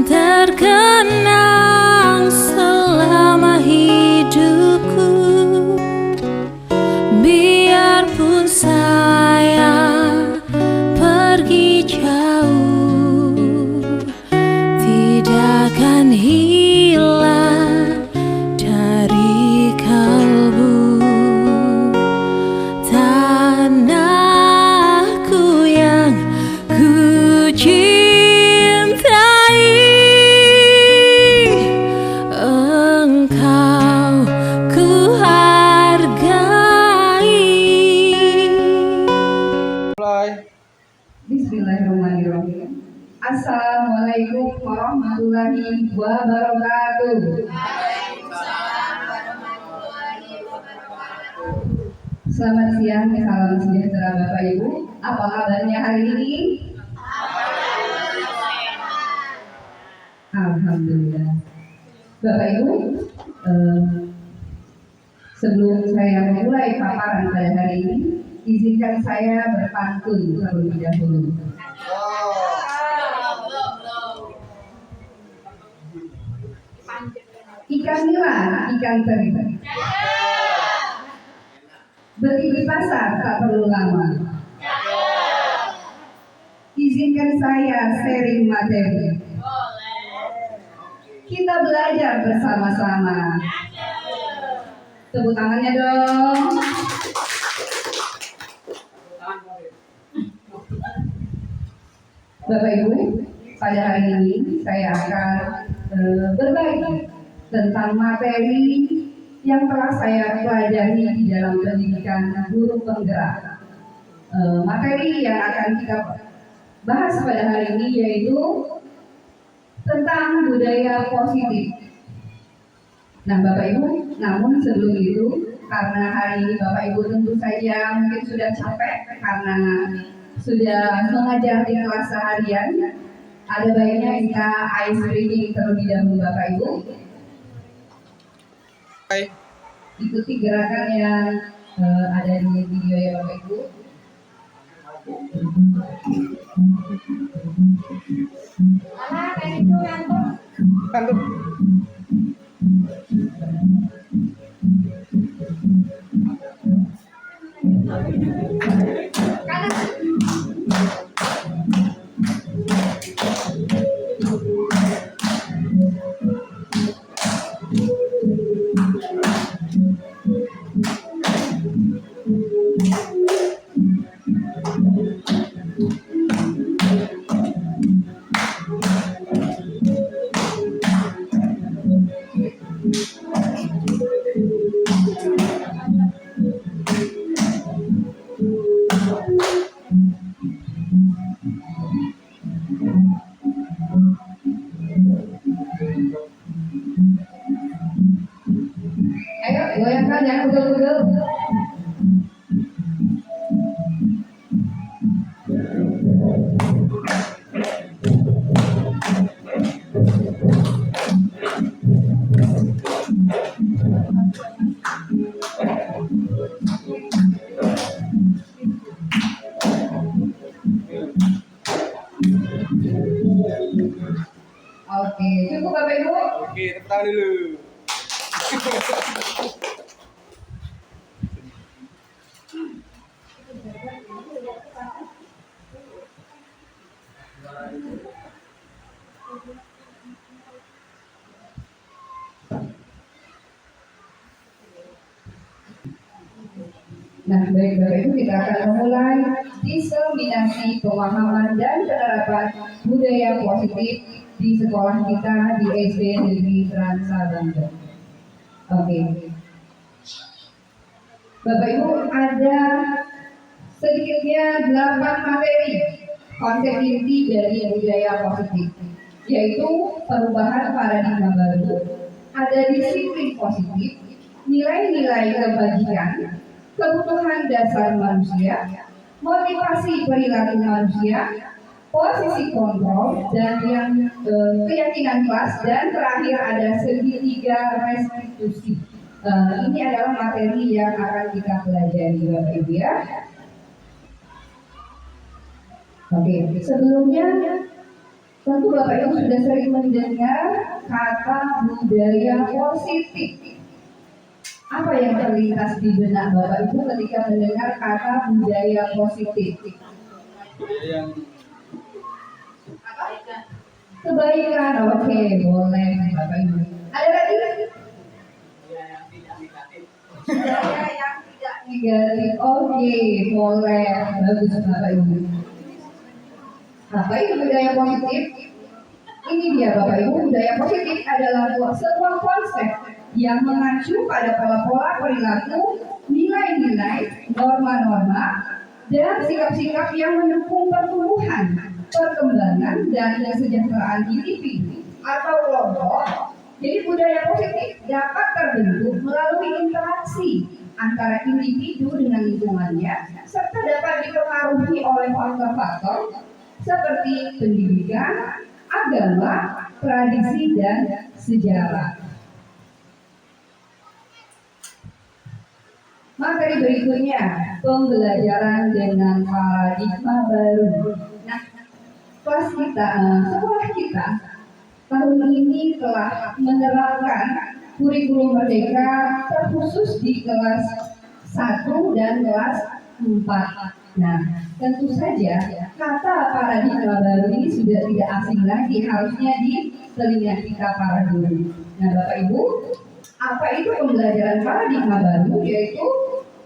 terkenang selama hidupku. Biarpun saya pergi jauh, tidak akan hilang dari kalbu. Tanahku yang ku cintai, engkau ku hargai. Bismillahirrahmanirrahim. Assalamualaikum warahmatullahi wabarakatuh. Selamat siang, salam sejahtera Bapak Ibu. Apa kabarnya hari ini? Alhamdulillah. Bapak Ibu, sebelum saya memulai paparan pada hari ini, izinkan saya berpantun terlebih dahulu. Ikan nila, ikan teri, beli di pasar tak perlu lama. Izinkan saya sharing materi. Kita belajar bersama-sama. Tepuk tangannya dong. Bapak Ibu, pada hari ini saya akan berbagi tentang materi yang telah saya pelajari di dalam pendidikan guru penggerak. Materi yang akan kita bahas pada hari ini yaitu tentang budaya positif. Nah Bapak Ibu, namun sebelum itu, karena hari ini Bapak Ibu tentu saja mungkin sudah capek karena sudah mengajar di kelas seharian, ada baiknya kita ice breaking terlebih dahulu Bapak Ibu. Ikuti gerakan yang ada di video ya Bapak Ibu. Kantuk. Ayo goyangkan yang pegel-pegel. Oke, cukup Bapak Ibu. Oke, tepuk tangan dulu. Nah, baik Bapak Ibu, kita akan memulai diseminasi pemahaman dan penerapan budaya positif di sekolah kita di SD Negeri Transa Banten. Oke. Bapak Ibu, ada sedikitnya 8 materi konsep inti dari budaya positif, yaitu perubahan paradigma baru, ada disiplin positif, nilai-nilai kebajikan, kebutuhan dasar manusia, motivasi perilaku manusia, posisi kontrol, dan yang keyakinan kelas, dan terakhir ada segitiga restitusi. Ini adalah materi yang akan kita pelajari Bapak Ibu ya. Oke, sebelumnya Tentu Bapak Ibu sudah sering mendengar kata budaya positif. Apa yang terlintas di benak Bapak Ibu ketika mendengar kata budaya positif? Yang Kebaikan, oke, boleh Bapak Ibu. Ada lagi? Budaya yang tidak negatif, oke, boleh, bagus Bapak Ibu. Apa itu budaya positif? Ini dia Bapak Ibu, budaya positif adalah sebuah konsep yang mengacu pada pola-pola perilaku, nilai-nilai, norma-norma, dan sikap-sikap yang mendukung pertumbuhan, perkembangan, dan kesejahteraan individu atau kelompok. Jadi budaya positif dapat terbentuk melalui interaksi antara individu dengan lingkungannya, serta dapat dipengaruhi oleh faktor-faktor seperti pendidikan, agama, tradisi, dan sejarah. Materi berikutnya, pembelajaran dengan paradigma baru. Nah, sekolah kita tahun ini telah menerapkan kurikulum merdeka terkhusus di kelas 1 dan kelas 4. Nah, tentu saja kata paradigma baru ini sudah tidak asing lagi, harusnya di telinga kita para guru. Nah, Bapak Ibu, apa itu pembelajaran paradigma baru? Yaitu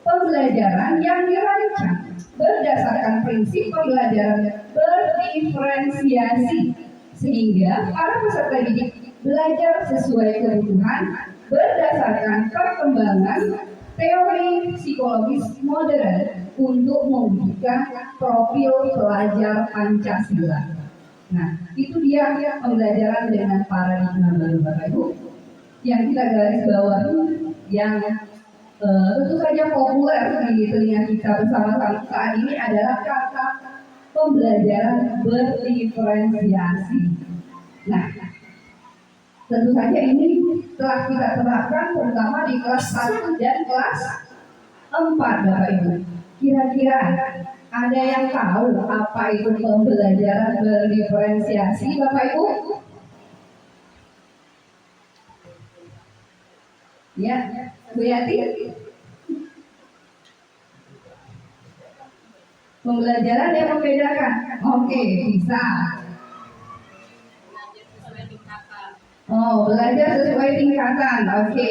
pembelajaran yang dirancang berdasarkan prinsip pembelajaran berdiferensiasi, sehingga para peserta didik belajar sesuai kebutuhan berdasarkan perkembangan teori psikologis modern untuk mewujudkan profil pelajar Pancasila. Nah, itu dia pembelajaran dengan paradigma baru Bapak Ibu. Yang kita garis bawahi, yang tentu saja populer di telinga kita bersama-sama saat ini adalah kata pembelajaran berdiferensiasi. Nah, tentu saja ini telah kita terapkan terutama di kelas 1 dan kelas 4 Bapak Ibu. Kira-kira ada yang tahu apa itu pembelajaran berdiferensiasi Bapak Ibu? Ya, Bu Yati. Pembelajaran yang membedakan. Oke, bisa. Oh, belajar sesuai tingkatan. Oke,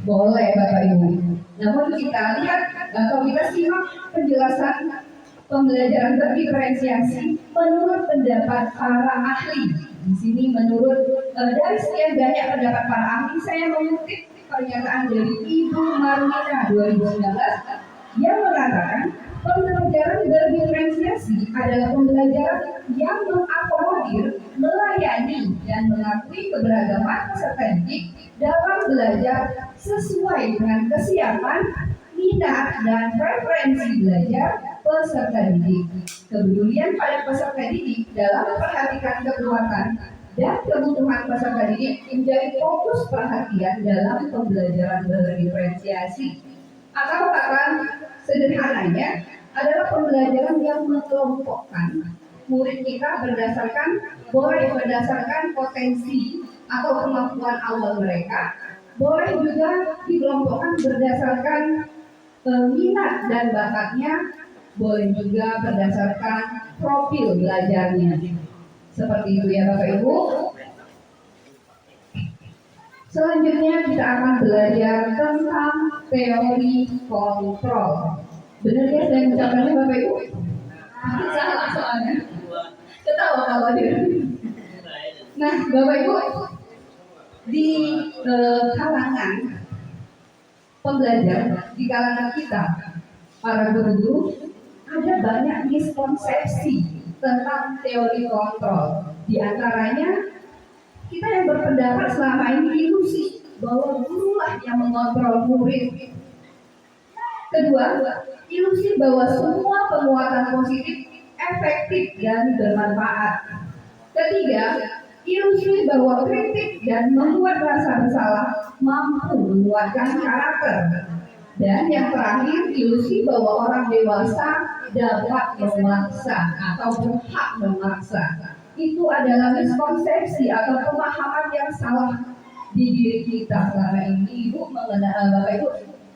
boleh Bapak Ibu. Namun kita lihat atau kita simak penjelasan pembelajaran berdiferensiasi menurut pendapat para ahli. Di sini menurut dari sekian banyak pendapat para ahli, saya mengutip pernyataan dari Ibu Marlina 2019 yang mengatakan pembelajaran berdiferensiasi adalah pembelajaran yang mengakomodir, melayani, dan mengakui keberagaman peserta didik dalam belajar sesuai dengan kesiapan, minat, dan preferensi belajar peserta didik. Kepedulian pada peserta didik dalam memperhatikan kekuatan dan kebutuhan peserta didik menjadi fokus perhatian dalam pembelajaran berdiferensiasi. Atau kata sederhananya adalah pembelajaran yang mengelompokkan murid kita boleh berdasarkan potensi atau kemampuan awal mereka, boleh juga dikelompokkan berdasarkan minat dan bakatnya, boleh juga berdasarkan profil belajarnya. Seperti itu ya Bapak Ibu. Selanjutnya kita akan belajar tentang teori kontrol. Benar ya saya mengucapkannya Bapak Ibu? Salah soalnya. Ketawa kalau dia. Nah Bapak Ibu, di kalangan pembelajar, di kalangan kita, para guru-guru, ada banyak miskonsepsi tentang teori kontrol. Di antaranya, kita yang berpendapat selama ini ilusi bahwa gurulah yang mengontrol murid. Kedua, ilusi bahwa semua penguatan positif efektif dan bermanfaat. Ketiga, ilusi bahwa kritik dan membuat rasa bersalah mampu menguatkan karakter. Dan yang terakhir, ilusi bahwa orang dewasa dapat memaksa atau berhak memaksa. itu adalah miskonsepsi atau pemahaman yang salah di diri kita selama ini Bapak Ibu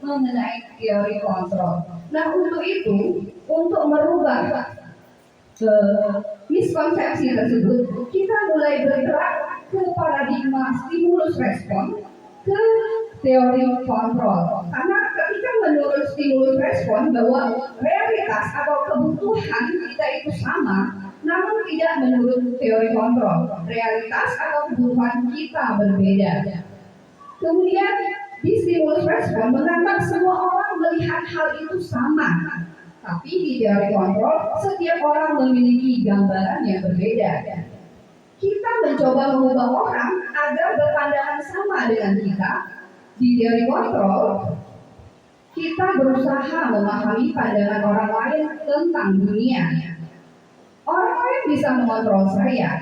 mengenai teori kontrol. Nah untuk itu, untuk merubah miskonsepsi tersebut, kita mulai bergerak ke paradigma stimulus respon ke teori kontrol. Karena ketika menurut stimulus respon bahwa realitas atau kebutuhan kita itu sama, namun tidak menurut teori kontrol, realitas atau kebutuhan kita berbeda. Kemudian di stimulus respon menganggap semua orang melihat hal itu sama. Tapi di teori kontrol, setiap orang memiliki gambaran yang berbeda. Kita mencoba mengubah orang agar berpandangan sama dengan kita. Di teori kontrol, kita berusaha memahami pandangan orang lain tentang dunia. Orang lain bisa mengontrol saya,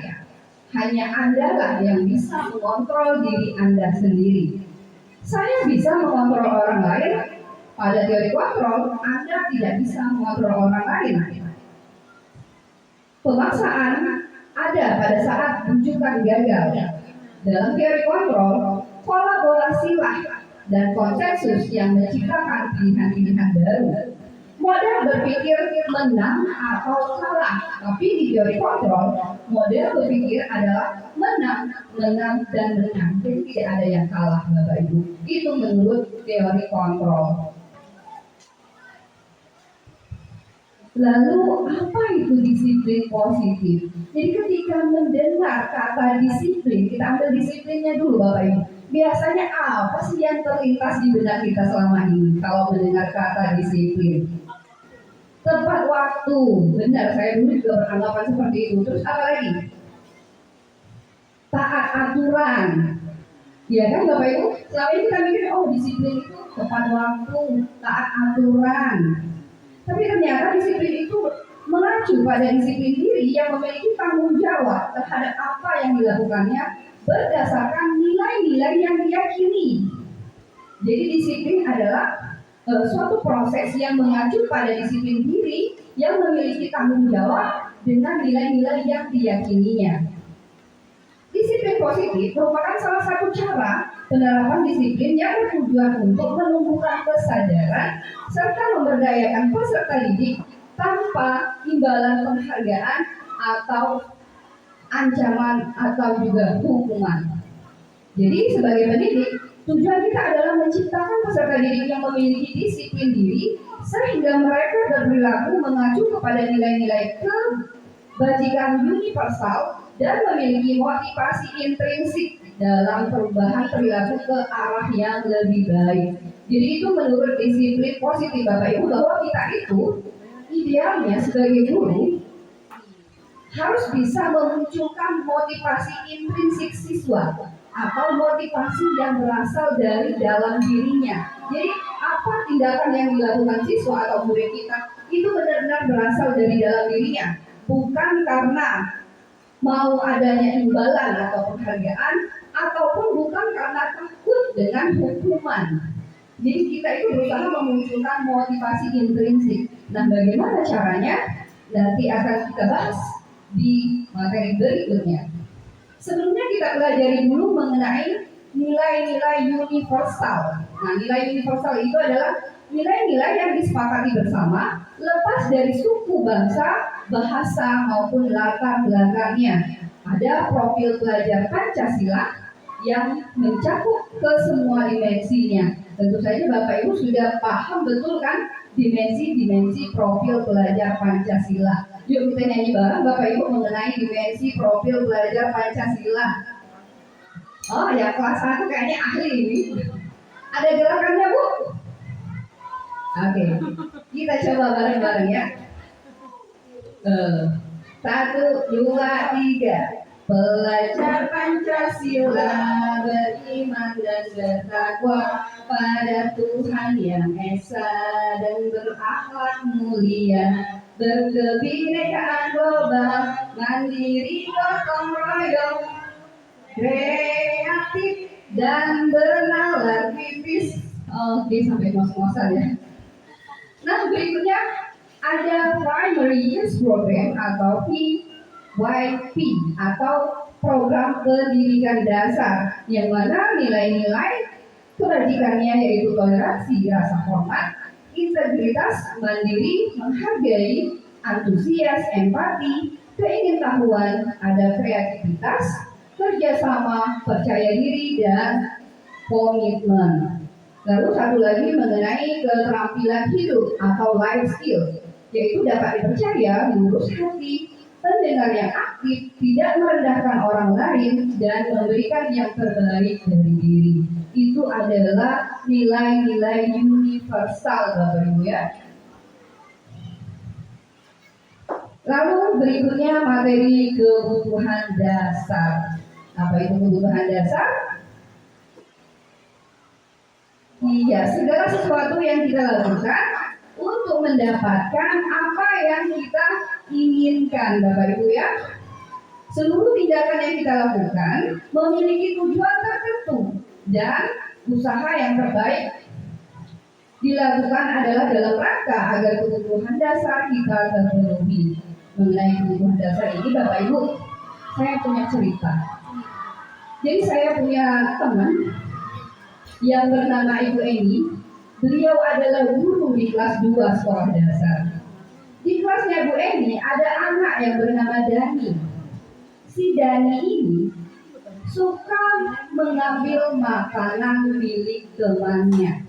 hanya Anda lah yang bisa mengontrol diri Anda sendiri. Saya bisa mengontrol orang lain. Pada teori kontrol, Anda tidak bisa mengontrol orang lain. Pemaksaan ada pada saat rujukan gagal. Dalam teori kontrol, kolaborasilah dan konsensus yang menciptakan pilihan-pilihan baru. Model berpikir menang atau kalah, tapi di teori kontrol, model berpikir adalah menang, menang, dan menang. Jadi tidak ada yang kalah, Bapak Ibu. Itu menurut teori kontrol. Lalu apa itu disiplin positif? Jadi ketika mendengar kata disiplin, kita ambil disiplinnya dulu Bapak Ibu. Biasanya apa sih yang terlintas di benak kita selama ini kalau mendengar kata disiplin? Tepat waktu, benar, saya dulu juga beranggapan seperti itu. Terus apa lagi? Taat aturan. Ya kan Bapak Ibu? Selama ini kita mikir, oh disiplin itu tepat waktu, taat aturan. Tapi ternyata disiplin itu mengacu pada disiplin diri yang memiliki tanggung jawab terhadap apa yang dilakukannya berdasarkan nilai-nilai yang diyakini. Jadi disiplin adalah suatu proses yang mengacu pada disiplin diri yang memiliki tanggung jawab dengan nilai-nilai yang diyakininya. Disiplin positif merupakan salah satu cara penerapan disiplin yang bertujuan untuk menumbuhkan kesadaran serta memberdayakan peserta didik tanpa imbalan penghargaan atau ancaman atau juga hukuman. Jadi sebagai pendidik, tujuan kita adalah menciptakan peserta didik yang memiliki disiplin diri sehingga mereka berperilaku mengacu kepada nilai-nilai kebajikan universal dan memiliki motivasi intrinsik dalam perubahan perilaku ke arah yang lebih baik. Jadi itu menurut disiplin positif Bapak Ibu, bahwa kita itu idealnya sebagai guru harus bisa memunculkan motivasi intrinsik siswa atau motivasi yang berasal dari dalam dirinya. Jadi apa tindakan yang dilakukan siswa atau murid kita itu benar-benar berasal dari dalam dirinya, bukan karena mau adanya imbalan atau penghargaan, ataupun bukan karena takut dengan hukuman. Jadi kita itu berusaha memunculkan motivasi intrinsik. Nah, bagaimana caranya? Nanti akan kita bahas di materi berikutnya. Sebelumnya kita pelajari dulu mengenai nilai-nilai universal. Nah, nilai universal itu adalah nilai-nilai yang disepakati bersama, lepas dari suku, bangsa, bahasa maupun latar belakangnya. Ada profil pelajar Pancasila yang mencakup ke semua dimensinya. Tentu saja Bapak Ibu sudah paham betul kan dimensi-dimensi profil pelajar Pancasila. Yuk kita nyanyi bareng Bapak Ibu mengenai dimensi profil pelajar Pancasila. Oh ya, kelas 1 kayaknya ahli ini. Ada gerakannya Bu? Oke, kita coba bareng-bareng ya. 1, 2, 3. Pelajar Pancasila beriman dan bertakwa pada Tuhan Yang Esa dan berakhlak mulia, berkebinekaan global, mandiri gotong royong, kreatif dan bernalar kritis. Oke, sampai ngos-ngosan ya. Nah, berikutnya ada Primary Youth Program atau YP atau program pendidikan dasar, yang mana nilai-nilai kebajikannya yaitu toleransi, rasa hormat, integritas, mandiri, menghargai, antusias, empati, keingintahuan, ada kreativitas, kerjasama, percaya diri, dan komitmen. Lalu satu lagi mengenai keterampilan hidup atau life skill, yaitu dapat dipercaya, lurus hati, pendengar yang aktif, tidak merendahkan orang lain, dan memberikan yang terbaik dari diri. Itu adalah nilai-nilai universal, Bapak Ibu ya. Lalu berikutnya materi kebutuhan dasar. Apa itu kebutuhan dasar? Iya, segala sesuatu yang kita lakukan untuk mendapatkan apa yang kita inginkan, Bapak Ibu ya. Seluruh tindakan yang kita lakukan memiliki tujuan tertentu dan usaha yang terbaik dilakukan adalah dalam rangka agar kebutuhan dasar kita terpenuhi. Mengenai kebutuhan dasar ini, Bapak Ibu, saya punya cerita. Jadi saya punya teman yang bernama Ibu Eni. Beliau adalah guru di kelas 2 sekolah dasar. Di kelasnya Bu Eni ada anak yang bernama Dani. Si Dani ini suka mengambil makanan milik temannya.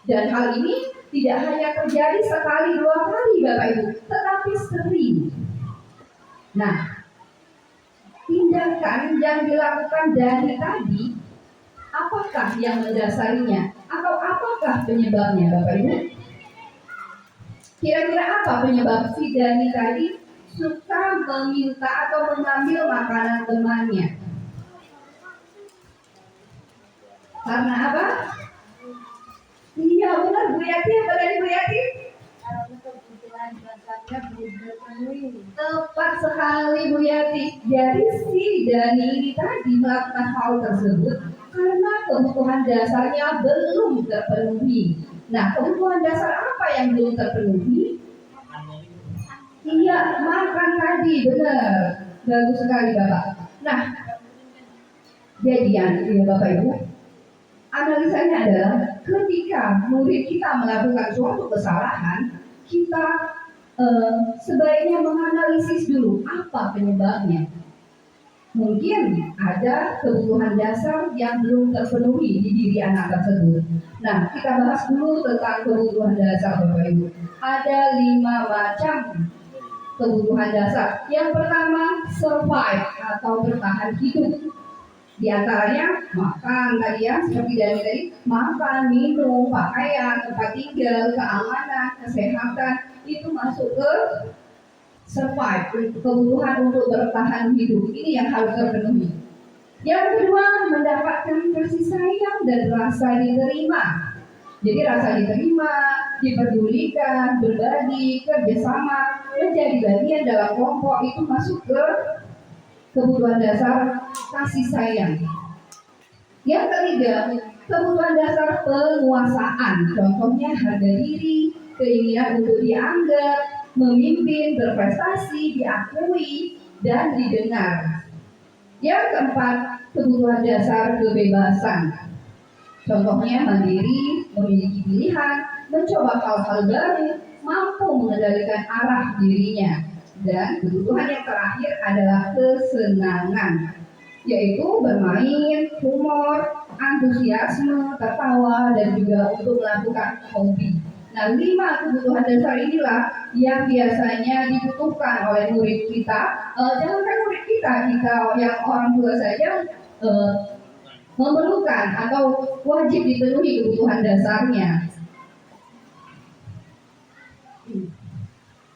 Dan hal ini tidak hanya terjadi sekali dua kali, Bapak Ibu, tetapi sering. Nah, tindakan yang dilakukan Dani tadi, apakah yang mendasarinya? Atau apakah penyebabnya, Bapak Ibu? Kira-kira apa penyebab si Dani tadi suka meminta atau mengambil makanan temannya? Karena apa? Iya benar, Bu Yati. Apa tadi Bu Yati? Tepat sekali Bu Yati. Jadi si Dani ini tadi melakukan hal tersebut karena kebutuhan dasarnya belum terpenuhi. Nah, kebutuhan dasar apa yang belum terpenuhi? Iya, makan tadi, benar. Bagus sekali Bapak. Nah, jadian ya Bapak Ibu, analisanya adalah ketika murid kita melakukan suatu kesalahan, kita sebaiknya menganalisis dulu apa penyebabnya. Mungkin ada kebutuhan dasar yang belum terpenuhi di diri anak tersebut. Nah, kita bahas dulu tentang kebutuhan dasar Bapak Ibu. Ada 5 macam kebutuhan dasar. Yang pertama, survive atau bertahan hidup. Di antaranya makan tadi ya, seperti Dani tadi, makan, minum, pakaian, tempat tinggal, keamanan, kesehatan, itu masuk ke survive, kebutuhan untuk bertahan hidup. Ini yang harus terpenuhi. Yang kedua, mendapatkan kasih sayang dan rasa diterima. Jadi rasa diterima, diperdulikan, berbagi, kerjasama, menjadi bagian dalam kelompok itu masuk ke kebutuhan dasar kasih sayang. Yang ketiga, kebutuhan dasar penguasaan. Contohnya harga diri, keinginan untuk dianggap, memimpin, berprestasi, diakui, dan didengar. Yang keempat, kebutuhan dasar kebebasan. Contohnya mandiri, memiliki pilihan, mencoba hal-hal baru, mampu mengendalikan arah dirinya. Dan kebutuhan yang terakhir adalah kesenangan, yaitu bermain, humor, antusiasme, tertawa, dan juga untuk melakukan hobi. Nah, 5 kebutuhan dasar inilah yang biasanya dibutuhkan oleh murid kita. Jangankan murid kita yang orang tua saja memerlukan atau wajib dipenuhi kebutuhan dasarnya.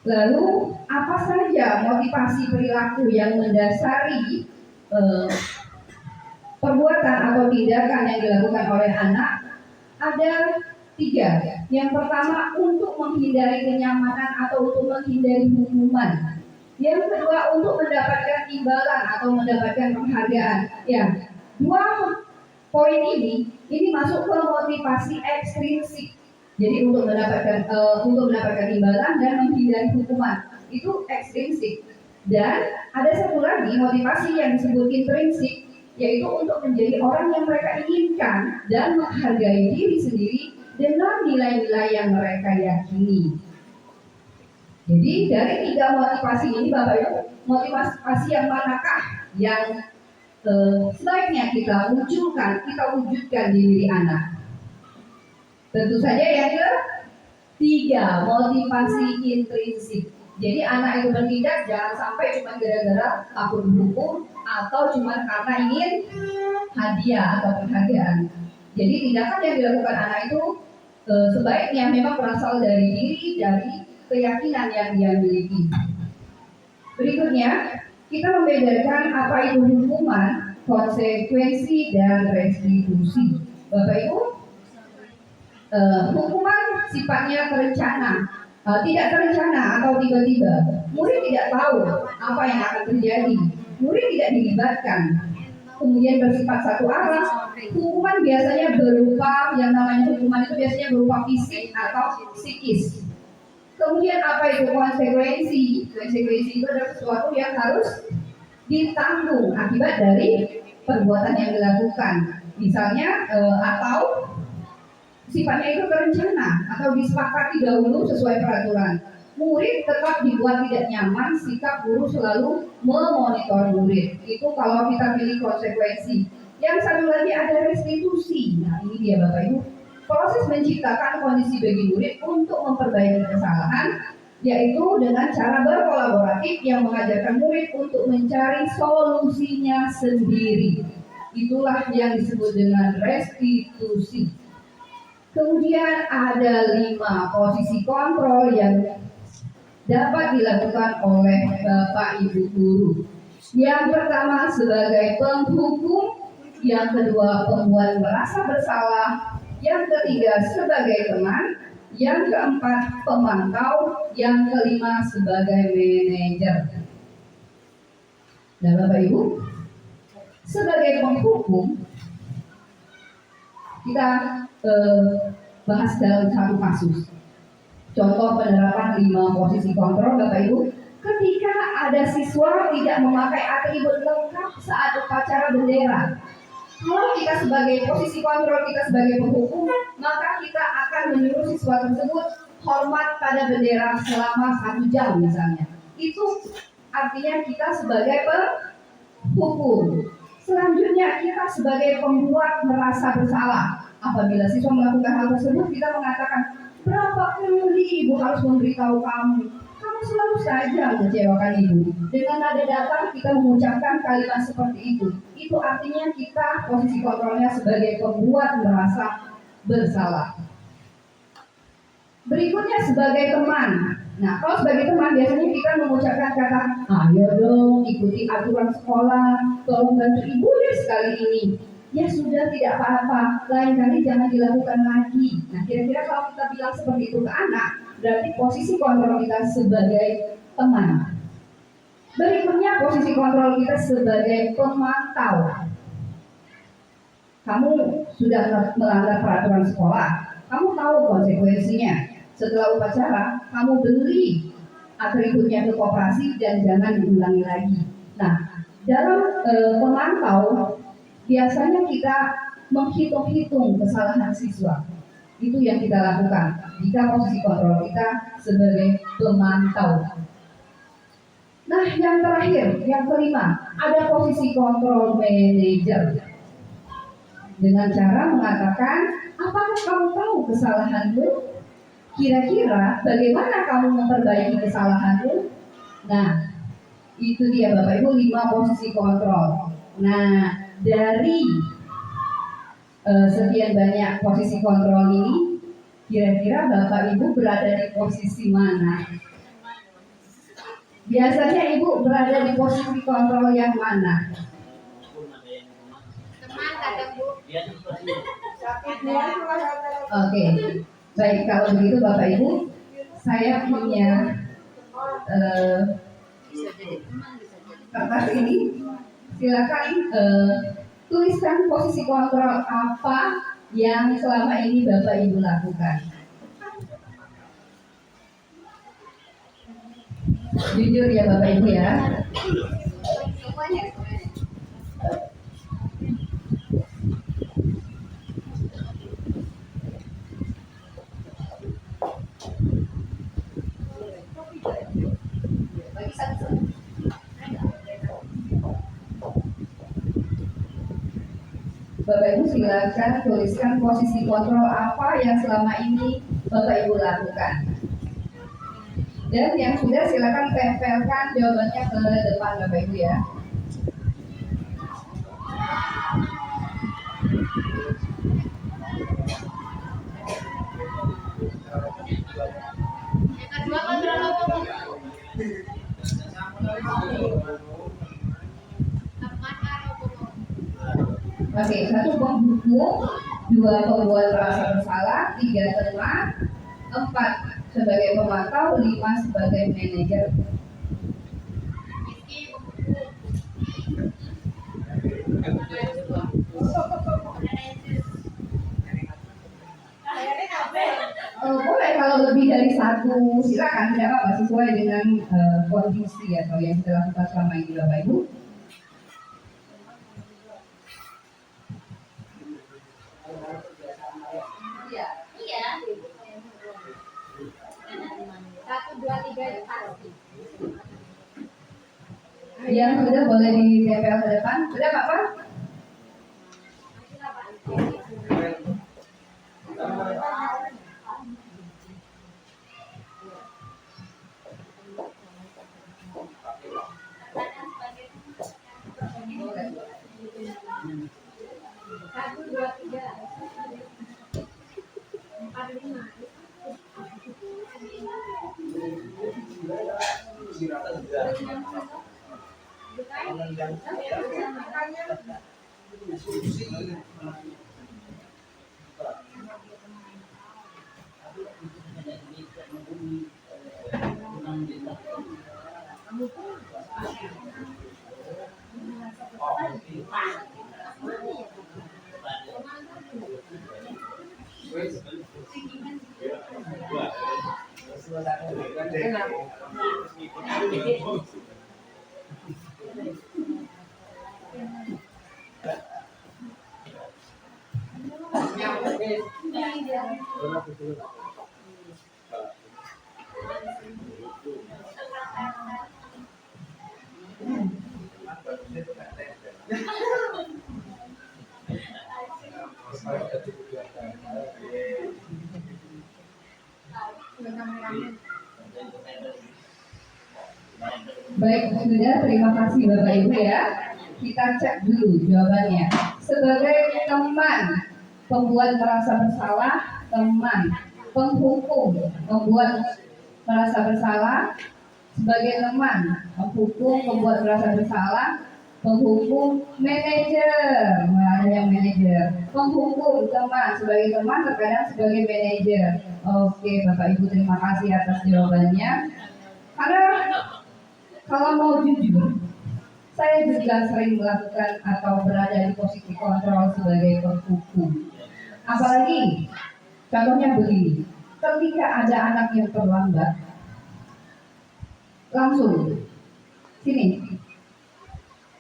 Lalu apa saja motivasi perilaku yang mendasari perbuatan atau tindakan yang dilakukan oleh anak? Ada 3. Yang pertama, untuk menghindari kenyamanan atau untuk menghindari hukuman. Yang kedua, untuk mendapatkan imbalan atau mendapatkan penghargaan. Ya, 2 poin ini masuk ke motivasi ekstrinsik. Jadi untuk mendapatkan imbalan dan menghindari hukuman itu ekstrinsik. Dan ada satu lagi motivasi yang disebut intrinsik, yaitu untuk menjadi orang yang mereka inginkan dan menghargai diri sendiri dengan nilai-nilai yang mereka yakini. Jadi dari tiga motivasi ini Bapak Ibu, motivasi yang manakah yang sebaiknya kita munculkan, kita wujudkan di diri anak? Tentu saja yang ketiga, motivasi intrinsik. Jadi anak itu bertindak jangan sampai cuma gara-gara takut berhukum atau cuma karena ingin hadiah atau penghargaan. Jadi tindakan yang dilakukan anak itu sebaiknya memang berasal dari diri, dari keyakinan yang dia miliki. Berikutnya, kita membedakan apa itu hukuman, konsekuensi, dan restitusi. Bapak Ibu, hukuman sifatnya terencana, tidak terencana atau tiba-tiba. Murid tidak tahu apa yang akan terjadi. Murid tidak dilibatkan. Kemudian bersifat satu arah. Hukuman biasanya berupa, yang namanya hukuman itu biasanya berupa fisik atau psikis. Kemudian apa itu konsekuensi? Konsekuensi itu adalah sesuatu yang harus ditanggung akibat dari perbuatan yang dilakukan. Misalnya atau sifatnya itu terencana atau disepakati dahulu sesuai peraturan. Murid tetap dibuat tidak nyaman, sikap guru selalu memonitor murid. Itu kalau kita pilih konsekuensi. Yang satu lagi ada restitusi. Nah ini dia Bapak Ibu. Proses menciptakan kondisi bagi murid untuk memperbaiki kesalahan, yaitu dengan cara berkolaboratif yang mengajarkan murid untuk mencari solusinya sendiri. Itulah yang disebut dengan restitusi. Kemudian ada 5 posisi kontrol yang dapat dilakukan oleh Bapak Ibu guru. Yang pertama sebagai penghukum, yang kedua pembuat merasa bersalah, yang ketiga sebagai teman, yang keempat pemantau, yang kelima sebagai manajer. Nah Bapak Ibu, sebagai penghukum kita bahas dalam satu kasus. Contoh penerapan 5 posisi kontrol Bapak Ibu. Ketika ada siswa tidak memakai atribut lengkap saat upacara bendera, kalau kita sebagai posisi kontrol, kita sebagai penghukum, maka kita akan menyuruh siswa tersebut hormat pada bendera selama 1 jam misalnya. Itu artinya kita sebagai penghukum. Selanjutnya kita sebagai pembuat merasa bersalah. Apabila siswa melakukan hal tersebut, kita mengatakan, berapa kali ibu harus memberitahu kamu? Kamu selalu saja mengecewakan ibu. Dengan nada datar kita mengucapkan kalimat seperti itu. Itu artinya kita posisi kontrolnya sebagai pembuat merasa bersalah. Berikutnya sebagai teman. Nah, kalau sebagai teman biasanya kita mengucapkan kata, ayo dong ikuti aturan sekolah, tolong bantu ibu ya sekali ini. Ya sudah, tidak apa-apa, lain kali jangan dilakukan lagi. Nah, kira-kira kalau kita bilang seperti itu ke anak, berarti posisi kontrol kita sebagai teman. Berikutnya posisi kontrol kita sebagai pemantau. Kamu sudah melanggar peraturan sekolah, kamu tahu konsekuensinya. Setelah upacara, kamu beli atributnya ke koperasi dan jangan diulangi lagi. Nah, dalam pemantau, biasanya kita menghitung-hitung kesalahan siswa. Itu yang kita lakukan jika posisi kontrol kita sebagai pemantau. Nah, yang terakhir, yang kelima, ada posisi kontrol manajer. Dengan cara mengatakan, apakah kamu tahu kesalahanmu? Kira-kira bagaimana kamu memperbaiki kesalahanmu? Nah, itu dia Bapak Ibu 5 posisi kontrol. Nah, dari sekian banyak posisi kontrol ini, kira-kira Bapak Ibu berada di posisi mana? Biasanya Ibu berada di posisi kontrol yang mana? Oke, baik, kalau begitu Bapak Ibu, saya punya kertas ini. Silakan tuliskan posisi kontrol apa yang selama ini Bapak Ibu lakukan. Jujur ya Bapak Ibu ya. Bapak Ibu silakan tuliskan posisi kontrol apa yang selama ini Bapak Ibu lakukan. Dan yang sudah silakan tempelkan jawabannya ke depan Bapak Ibu ya. Oke, 1 penghukum, 2 pembuat merasa bersalah, 3 teman, 4 sebagai pemantau, 5 sebagai manajer. Boleh kalau lebih dari 1 silakan, tidak apa-apa sesuai dengan kondisi atau yang kita lakukan selama ini Bapak Ibu. Iya. 1, 2, 3 itu pasti. Yang sudah boleh ditempel ke depan, sudah Pak? Baik, sudah, terima kasih Bapak Ibu ya. Kita cek dulu jawabannya. Sebagai teman pembuat merasa bersalah, teman penghukum membuat merasa bersalah. Sebagai teman penghukum membuat merasa bersalah, penghukum manajer, ada yang manajer, penghukum teman, sebagai teman terkadang sebagai manajer. Oke Bapak Ibu, terima kasih atas jawabannya. Karena kalau mau jujur, saya juga sering melakukan atau berada di posisi kontrol sebagai penghukum. Apalagi, contohnya begini, ketika ada anak yang terlambat, langsung, sini,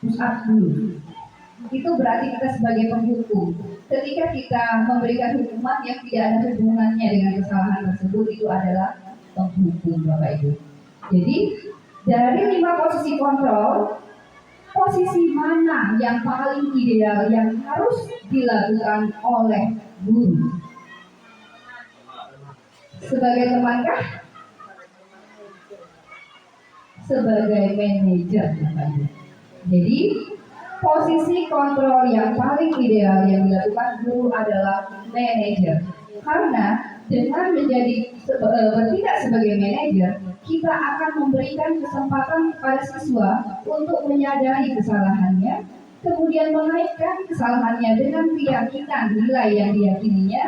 push up dulu. Itu berarti kita sebagai penghukum. Ketika kita memberikan hukuman yang tidak ada hubungannya dengan kesalahan tersebut, itu adalah penghukum Bapak Ibu. Jadi, dari 5 posisi kontrol, posisi mana yang paling ideal yang harus dilakukan oleh guru? Sebagai temankah? Sebagai manajer, Bapak Ibu. Jadi, posisi kontrol yang paling ideal yang dilakukan guru adalah manajer. Karena dengan bertindak sebagai manajer, kita akan memberikan kesempatan kepada siswa untuk menyadari kesalahannya, kemudian mengaitkan kesalahannya dengan keyakinan nilai yang diyakininya,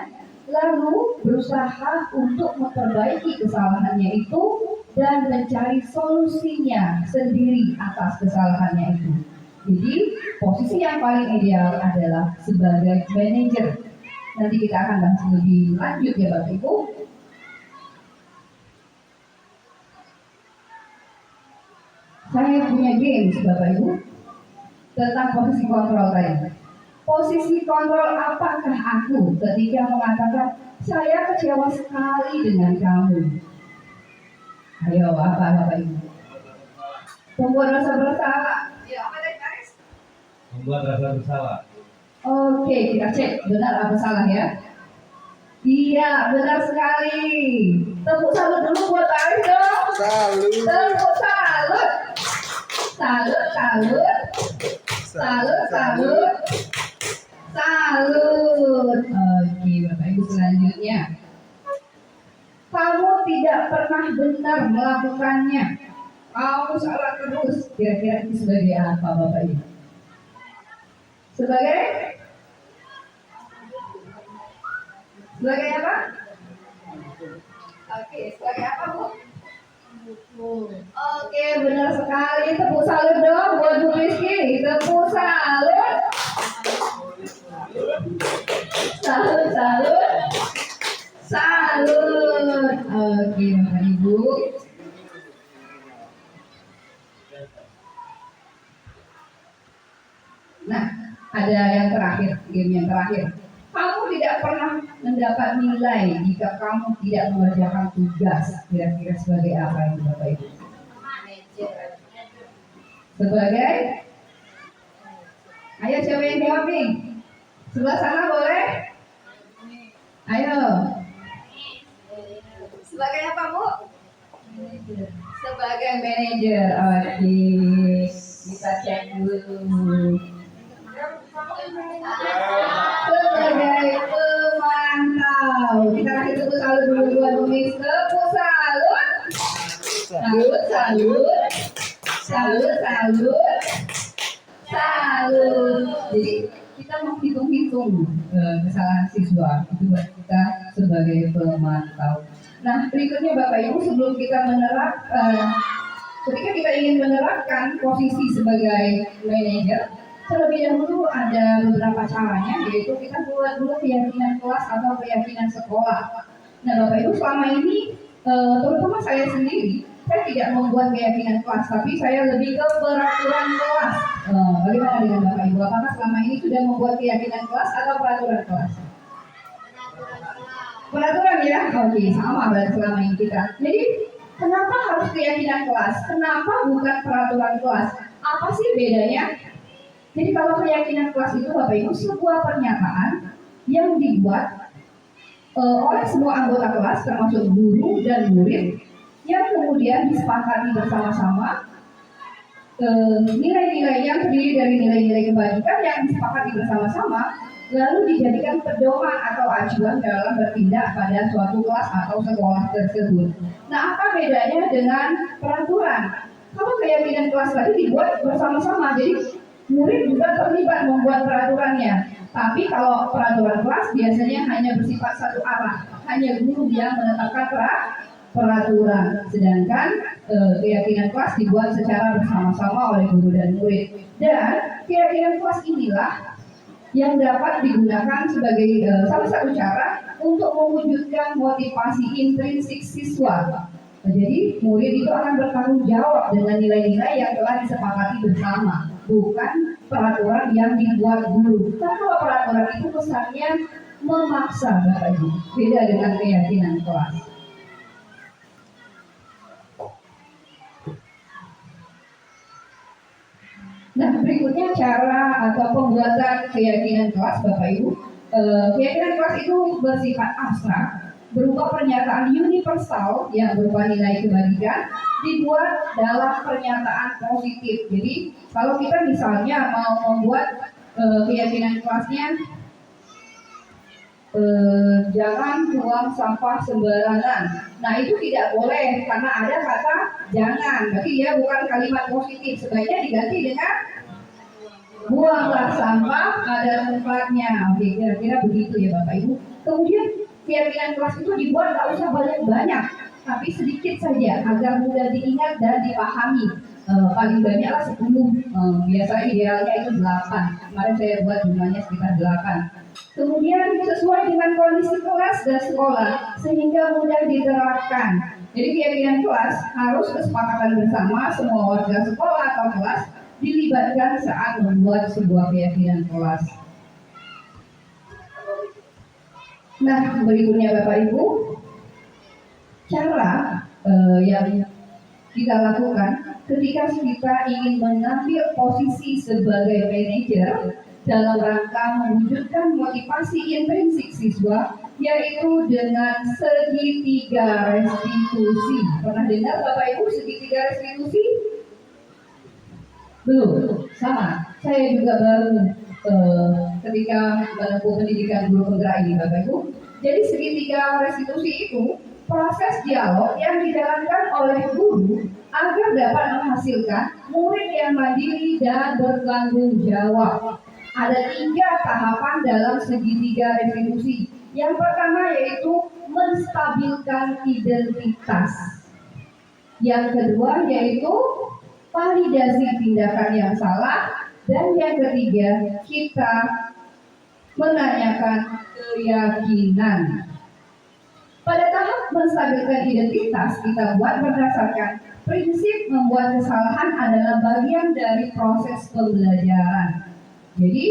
lalu berusaha untuk memperbaiki kesalahannya itu dan mencari solusinya sendiri atas kesalahannya itu. Jadi, posisi yang paling ideal adalah sebagai manajer. Nanti kita akan bahas lebih lanjut ya Bapak Ibu. Saya punya games Bapak Ibu tentang posisi kontrol tadi. Posisi kontrol apakah aku ketika mengatakan saya kecewa sekali dengan kamu? Ayo apa Bapak Ibu? Membuat rasa bersalah. Ya, apa tadi Aris? Membuat rasa bersalah. Oke, kita cek benar apa salah ya. Iya, benar sekali. Tepuk salut dulu buat Aris dong. Salut. Tepuk salut. Salut, salut. Salut, salut. Salut. Oke, Bapak Ibu selanjutnya. Kamu tidak pernah benar melakukannya. Kamu salah terus. Kira-kira itu sebagai apa Bapak Ibu? Sebagai apa? Oke, sebagai apa Bu? Oke, benar sekali. Tepuk salut dong buat Bu Rizky. Tepuk salut. Salut, salut. Salut. Oke, Bapak Ibu. Nah, ada yang terakhir, game yang terakhir. Kamu tidak pernah mendapat nilai jika kamu tidak mengerjakan tugas. Kira-kira sebagai apa itu Bapak Ibu? Sebagai? Ayo siapa yang jawab nih? Sebelah sana boleh? Ayo. Sebagai apa Bu? Sebagai manajer. Oke, kita cek dulu. Sebagai pemantau. Kita kasih tepuk salut dulu buat Bu Miss. Tepuk salut. Salut, salut. Salut, salut. Salut. Jadi kita menghitung-hitung kesalahan siswa itu buat kita sebagai pemantau. Nah, berikutnya Bapak Ibu sebelum kita ketika kita ingin menerapkan posisi sebagai manajer, terlebih dahulu ada beberapa caranya, yaitu kita buat dulu keyakinan kelas atau keyakinan sekolah. Nah Bapak Ibu selama ini, terutama saya sendiri, saya tidak membuat keyakinan kelas, tapi saya lebih ke peraturan kelas. Bagaimana dengan Bapak Ibu? Apakah selama ini sudah membuat keyakinan kelas atau peraturan kelas? Peraturan ya? Oke, sama berarti selama ini kita. Jadi kenapa harus keyakinan kelas? Kenapa bukan peraturan kelas? Apa sih bedanya? Jadi kalau keyakinan kelas itu Bapak Ibu sebuah pernyataan yang dibuat oleh semua anggota kelas termasuk guru dan murid yang kemudian disepakati bersama-sama, nilai-nilai yang terdiri dari nilai-nilai kebajikan yang disepakati bersama-sama lalu dijadikan pedoman atau acuan dalam bertindak pada suatu kelas atau sekolah tersebut. Nah, apa bedanya dengan peraturan? Kalau keyakinan kelas tadi dibuat bersama-sama, jadi murid juga terlibat membuat peraturannya. Tapi kalau peraturan kelas biasanya hanya bersifat satu arah, hanya guru yang menetapkan peraturan. Sedangkan keyakinan kelas dibuat secara bersama-sama oleh guru dan murid. Dan keyakinan kelas inilah yang dapat digunakan sebagai salah satu cara untuk mewujudkan motivasi intrinsik siswa. Jadi murid itu akan bertanggung jawab dengan nilai-nilai yang telah disepakati bersama, bukan peraturan yang dibuat guru. Karena kalau peraturan itu kesannya memaksa, Bapak Ibu, beda dengan keyakinan kelas. Nah, berikutnya cara atau pembuatan keyakinan kelas, Bapak Ibu. Keyakinan kelas itu bersifat abstrak, berupa pernyataan universal yang berupa nilai kebajikan dibuat dalam pernyataan positif. Jadi, kalau kita misalnya mau membuat keyakinan kelasnya, jangan buang sampah sembarangan. Nah, itu tidak boleh karena ada kata jangan. Berarti dia bukan kalimat positif. Sebaiknya diganti dengan buanglah sampah pada tempatnya. Oke, kira-kira begitu ya Bapak Ibu. Kemudian keyakinan kelas itu dibuat tak usah banyak-banyak, tapi sedikit saja agar mudah diingat dan dipahami. Paling banyaklah 10. Biasa idealnya itu 8. Kemarin saya buat jumlahnya sekitar 8. Kemudian sesuai dengan kondisi kelas dan sekolah sehingga mudah diterapkan. Jadi keyakinan kelas harus kesepakatan bersama semua warga sekolah atau kelas dilibatkan saat membuat sebuah keyakinan kelas. Nah, berikutnya Bapak Ibu, cara yang kita lakukan ketika kita ingin mengambil posisi sebagai manajer dalam rangka mewujudkan motivasi intrinsik siswa, yaitu dengan segitiga restitusi. Pernah dengar Bapak Ibu segitiga restitusi? Belum, sama. Saya juga baru ketika menempuh pendidikan guru penggerak ini Bapak Ibu. Jadi segitiga restitusi itu proses dialog yang dijalankan oleh guru agar dapat menghasilkan murid yang mandiri dan bertanggung jawab. Ada 3 tahapan dalam segitiga restitusi. Yang pertama yaitu menstabilkan identitas. Yang kedua yaitu validasi tindakan yang salah. Dan yang ketiga, kita menanyakan keyakinan. Pada tahap menstabilkan identitas, kita buat berdasarkan prinsip membuat kesalahan adalah bagian dari proses pembelajaran. Jadi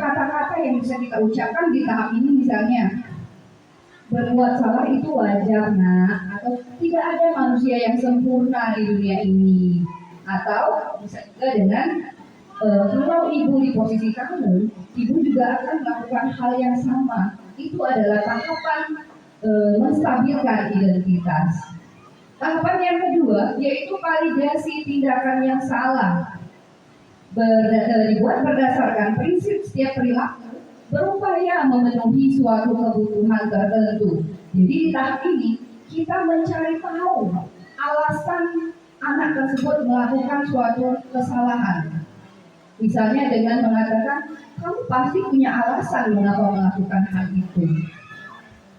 kata-kata yang bisa kita ucapkan di tahap ini misalnya, berbuat salah itu wajar nak, atau tidak ada manusia yang sempurna di dunia ini, atau bisa juga dengan kalau ibu di posisi kamu, ibu juga akan melakukan hal yang sama. Itu adalah tahapan menstabilkan identitas. Tahapan yang kedua yaitu validasi tindakan yang salah. Dibuat berdasarkan prinsip setiap perilaku berupaya memenuhi suatu kebutuhan tertentu. Jadi di tahap ini kita mencari tahu alasan anak tersebut melakukan suatu kesalahan. Misalnya dengan mengatakan kamu pasti punya alasan mengapa melakukan hal itu.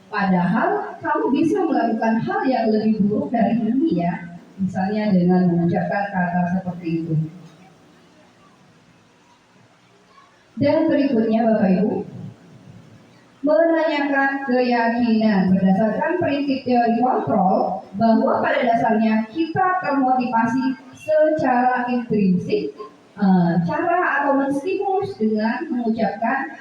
Padahal kamu bisa melakukan hal yang lebih buruk dari ini ya. Misalnya dengan mengucapkan kata seperti itu. Dan berikutnya Bapak Ibu, menanyakan keyakinan berdasarkan prinsip teori kontrol bahwa pada dasarnya kita termotivasi secara intrinsik, cara atau menstimulus dengan mengucapkan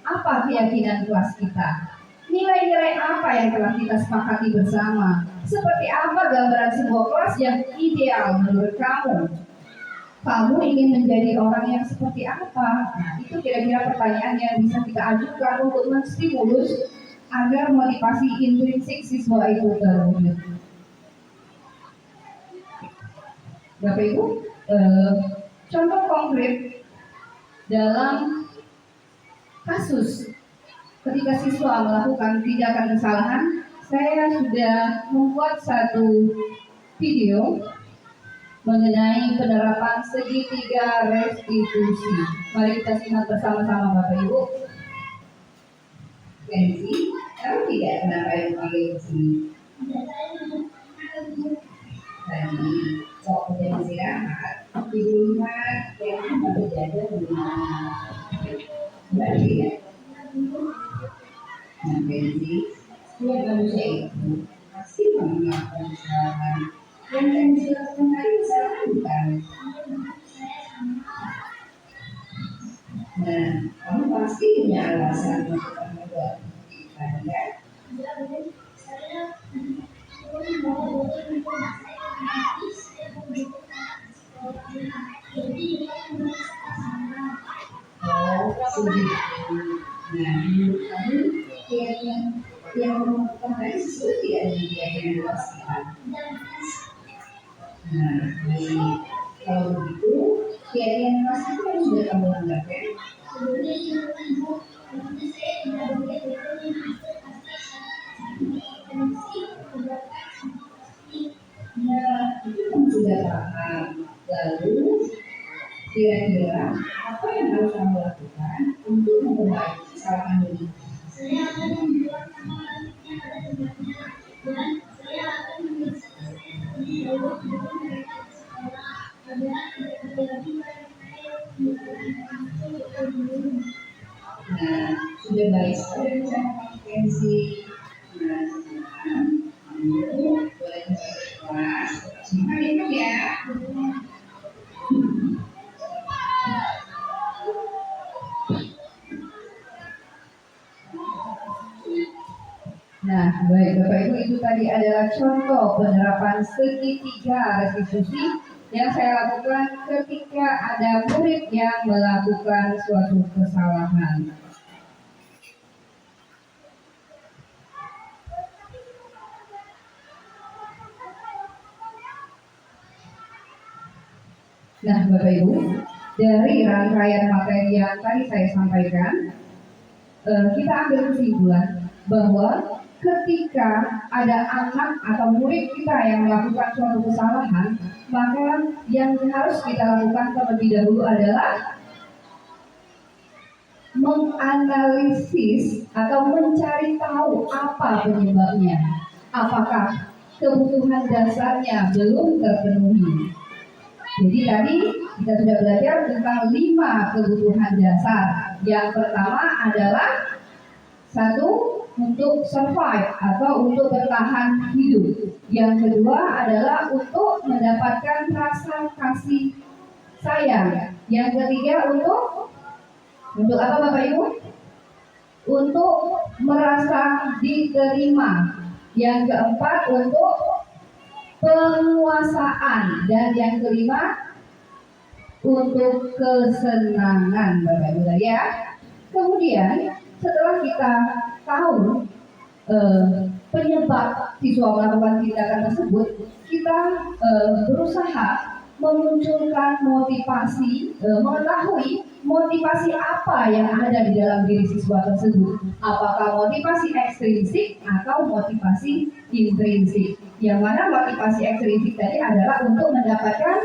apa keyakinan kelas kita. Nilai-nilai apa yang telah kita sepakati bersama? Seperti apa gambaran sebuah kelas yang ideal menurut kamu? Kamu ingin menjadi orang yang seperti apa? Nah, itu kira-kira pertanyaan yang bisa kita ajukan untuk menstimulus agar motivasi intrinsik siswa itu terwujud. Bapak Ibu, contoh konkret dalam kasus ketika siswa melakukan tindakan kesalahan, saya sudah membuat satu video mengenai penerapan segitiga restitusi. Mari kita simak bersama-sama Bapak Ibu. Pensi, kamu tidak kenapa yang panggil ke sini? Tadi, kok udah istirahat, di rumah yang apa berjaga di rumah. Berarti ya? Nah, Pensi, setiap manusia itu pasti melakukan kesalahan. Yang dilakukan tadi kesalahan bukan? Nah, kamu pasti punya alasan untuk membuat kan ya? Oh, sudah. Nah, menurut kamu yang melakukan tadi sesuai tidak dengan keyakinan kelas. Nah, kalau begitu keyakinan kelas itu yang sudah kamu anggap ya? Nah, itu kamu sudah paham. Lalu kira-kira apa yang harus kamu lakukan untuk memperbaiki kesalahan ini? Nah, sudah baik sekali rencana kompetensi. Nah, kamu Nah, baik Bapak Ibu, itu tadi adalah contoh penerapan segitiga restitusi yang saya lakukan ketika ada murid yang melakukan suatu kesalahan. Nah, Bapak Ibu, dari rangkaian materi yang tadi saya sampaikan, kita ambil kesimpulan bahwa ketika ada anak atau murid kita yang melakukan suatu kesalahan, maka yang harus kita lakukan terlebih dahulu adalah menganalisis atau mencari tahu apa penyebabnya. Apakah kebutuhan dasarnya belum terpenuhi? Jadi tadi kita sudah belajar tentang 5 kebutuhan dasar. Yang pertama adalah satu, untuk survive atau untuk bertahan hidup. Yang kedua adalah untuk mendapatkan rasa kasih sayang. Yang ketiga untuk apa Bapak Ibu? Untuk merasa diterima. Yang keempat untuk penguasaan, dan yang kelima untuk kesenangan Bapak Ibu ya. Kemudian setelah kita tahu penyebab siswa melakukan tindakan tersebut, kita berusaha memunculkan motivasi, mengetahui motivasi apa yang ada di dalam diri siswa tersebut. Apakah motivasi ekstrinsik atau motivasi intrinsik? Yang mana motivasi ekstrinsik tadi adalah untuk mendapatkan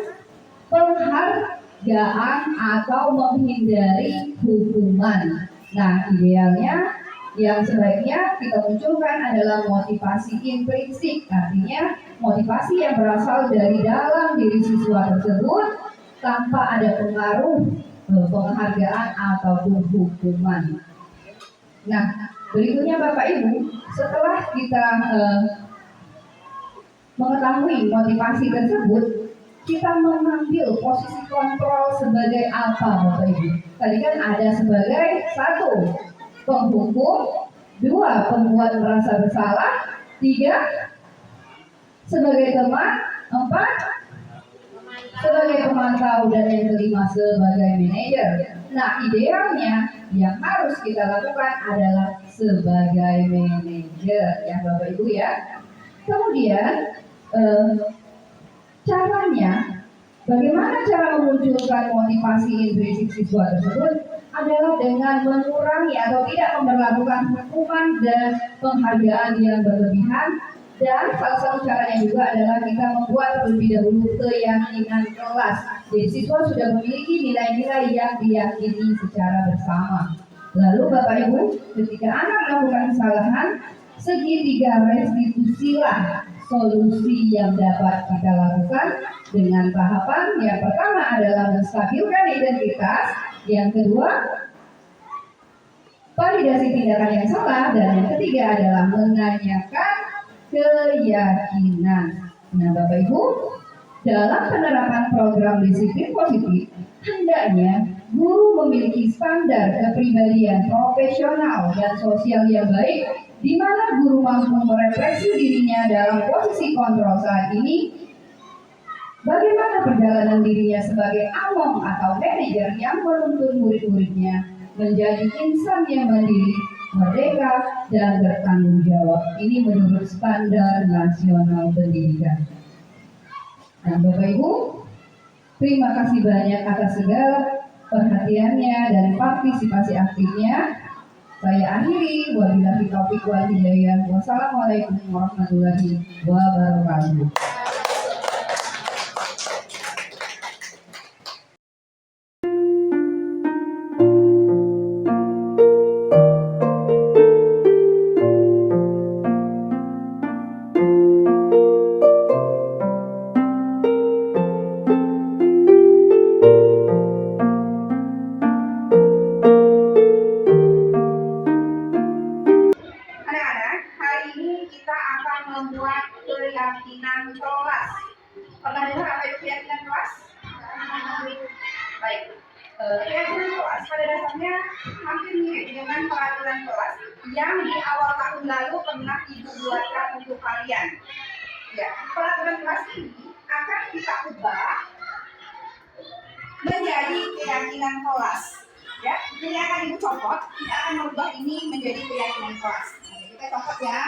penghargaan atau menghindari hukuman. Nah, idealnya yang sebaiknya kita munculkan adalah motivasi intrinsik, artinya motivasi yang berasal dari dalam diri siswa tersebut tanpa ada pengaruh penghargaan ataupun hukuman. Nah, berikutnya Bapak Ibu, setelah kita mengetahui motivasi tersebut, kita mengambil posisi kontrol sebagai apa Bapak Ibu? Tadi kan ada sebagai 1, penghukum, 2, pembuat merasa bersalah, 3, sebagai teman, 4, sebagai pemantau, dan yang kelima sebagai manajer. Nah, idealnya yang harus kita lakukan adalah sebagai manajer ya Bapak Ibu ya. Kemudian caranya, bagaimana cara memunculkan motivasi intrinsik siswa tersebut adalah dengan mengurangi atau tidak memperlakukan hukuman dan penghargaan yang berlebihan. Dan salah satu caranya juga adalah kita membuat terlebih dahulu keyakinan kelas. Jadi siswa sudah memiliki nilai-nilai yang diyakini secara bersama. Lalu Bapak Ibu, ketika anak melakukan kesalahan, segitiga restitusilah solusi yang dapat kita lakukan dengan tahapan. Yang pertama adalah menstabilkan identitas, yang kedua validasi tindakan yang salah, dan yang ketiga adalah menanyakan keyakinan. Nah Bapak Ibu, dalam penerapan program disiplin positif, hendaknya guru memiliki standar kepribadian profesional dan sosial yang baik, di mana guru mampu merefleksi dirinya dalam posisi kontrol saat ini. Bagaimana perjalanan dirinya sebagai among atau manajer yang menuntun murid-muridnya menjadi insan yang mandiri, merdeka, dan bertanggung jawab. Ini menurut standar nasional pendidikan. Nah Bapak Ibu, terima kasih banyak atas segala perhatiannya dan partisipasi aktifnya. Saya akhiri, wabillahi taufiq wal hidayah. Wassalamualaikum warahmatullahi wabarakatuh. Anak-anak, hari ini kita akan membuat keyakinan hampir mirip dengan peraturan kelas yang di awal tahun lalu pernah Ibu buatkan untuk kalian. Ya, peraturan kelas ini akan kita ubah menjadi keyakinan kelas. Ya, ini akan Ibu copot, kita akan merubah ini menjadi keyakinan kelas. Oke, kita copot ya.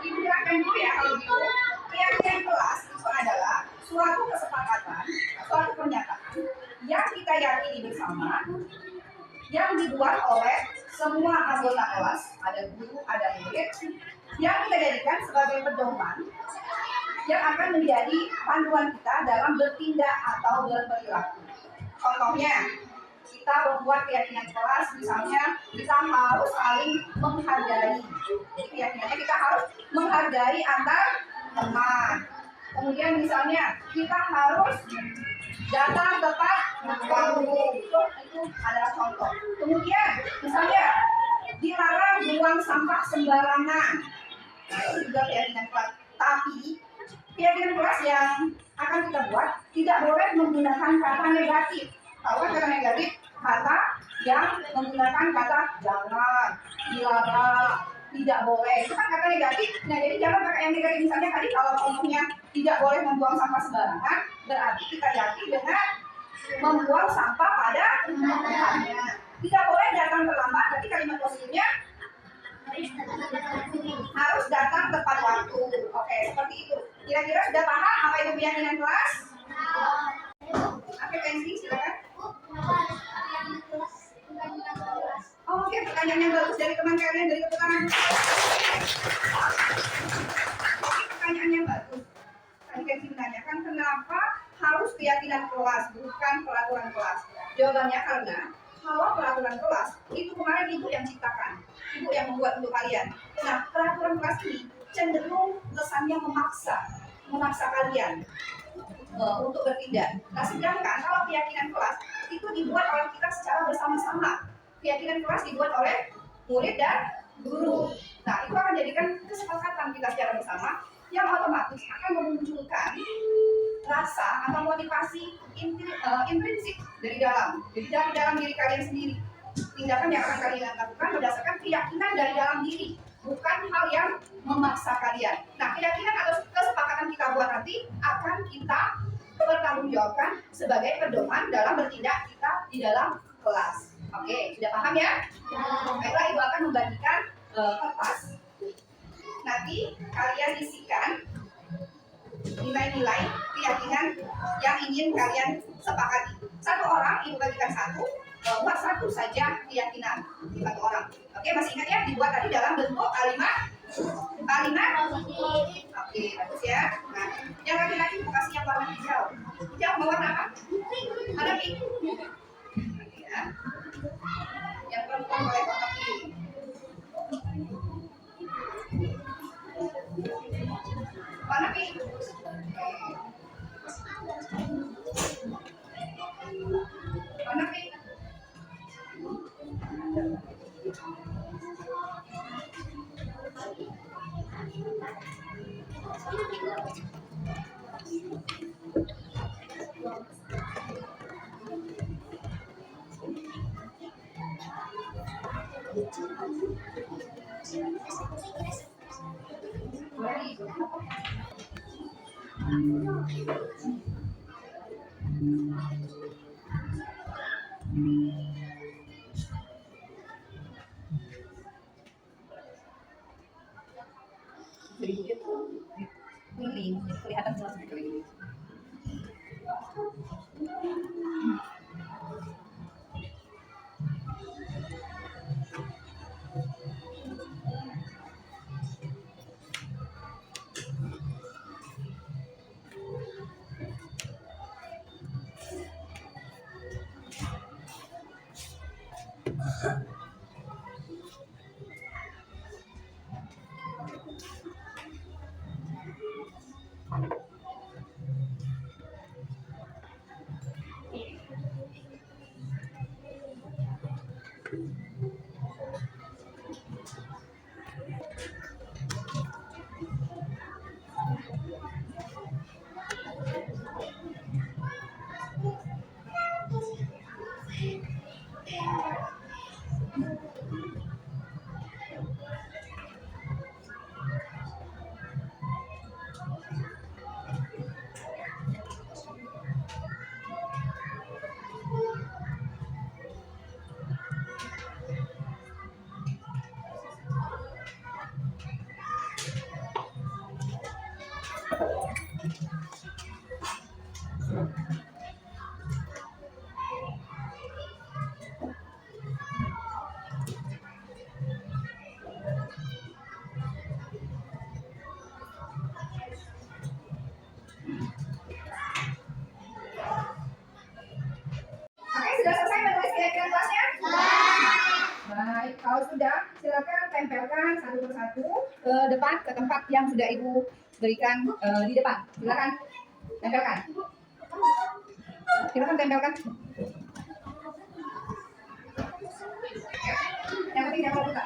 Ibu jelaskan dulu ya kalau gitu. Keyakinan kelas itu adalah suatu kesepakatan, suatu pernyataan yang kita yakini bersama, yang dibuat oleh semua anggota kelas, ada guru, ada murid, yang kita jadikan sebagai pedoman yang akan menjadi panduan kita dalam bertindak atau berperilaku. Contohnya, kita membuat keyakinan kelas, misalnya kita harus saling menghargai. Jadi keyakinannya kita harus menghargai antar teman. Kemudian misalnya kita harus datang tepat waktu. Itu adalah contoh. Kemudian misalnya dilarang buang sampah sembarangan. Nah, itu juga keyakinan kelas. Tapi keyakinan kelas yang akan kita buat tidak boleh menggunakan kata negatif. Kalau kata negatif, kata yang menggunakan kata jangan, dilarang, tidak boleh. Itu kan kata negatif. Nah, jadi jangan pakai yang negatif. Misalnya tadi kalau ngomongnya tidak boleh membuang sampah sembarangan, berarti kita ganti dengan membuang sampah pada tempatnya. Tidak boleh datang terlambat, berarti kalimat positifnya harus datang tepat waktu. Oke, seperti itu. Kira-kira sudah paham apa itu keyakinan kelas? Oke, pensi, silakan. Oke, pertanyaan yang bagus dari teman kalian, dari tepuk tangan. Pertanyaan yang bagus. Tadi pensi menanyakan kenapa harus keyakinan kelas, bukan peraturan kelas. Jawabannya karena kalau peraturan kelas itu kemarin ibu yang ciptakan, ibu yang membuat untuk kalian. Nah, peraturan kelas ini cenderung kesannya memaksa kalian untuk bertindak. Nah, sedangkan kalau keyakinan kelas itu dibuat oleh kita secara bersama-sama. Keyakinan kelas dibuat oleh murid dan guru. Nah, itu akan jadikan kesepakatan kita secara bersama yang otomatis akan memunculkan rasa atau motivasi intrinsik dari dalam. Jadi dari dalam diri kalian sendiri. Tindakan yang akan kalian lakukan berdasarkan keyakinan dari dalam diri, bukan hal yang memaksa kalian. Nah, keyakinan atau kesepakatan kita buat nanti akan kita pertanggungjawabkan sebagai pedoman dalam bertindak kita di dalam kelas. Oke, sudah paham ya? Baiklah, ibu akan membagikan kertas. Nanti kalian isikan nilai-nilai keyakinan yang ingin kalian sepakati. Satu orang ibu bagikan satu, buat satu saja keyakinan di satu orang. Oke, masih ingat ya, dibuat tadi dalam bentuk kalimat. Oke, bagus ya. Nah, yang laki-laki kasih yang warna hijau. Hijau mau warna apa? Ada pink. Oke, ya. Yang perempuan boleh warna pink. Warna pink. Warna pink. Sedikit kuning, kelihatan jelas sekali. Oke, sudah selesai menulis keyakinan kelasnya? Baik, kalau sudah, silakan tempelkan satu persatu ke depan, ke tempat yang sudah Ibu berikan di depan. Silakan tempelkan. Silakan tempelkan. Yang penting jangan lupa.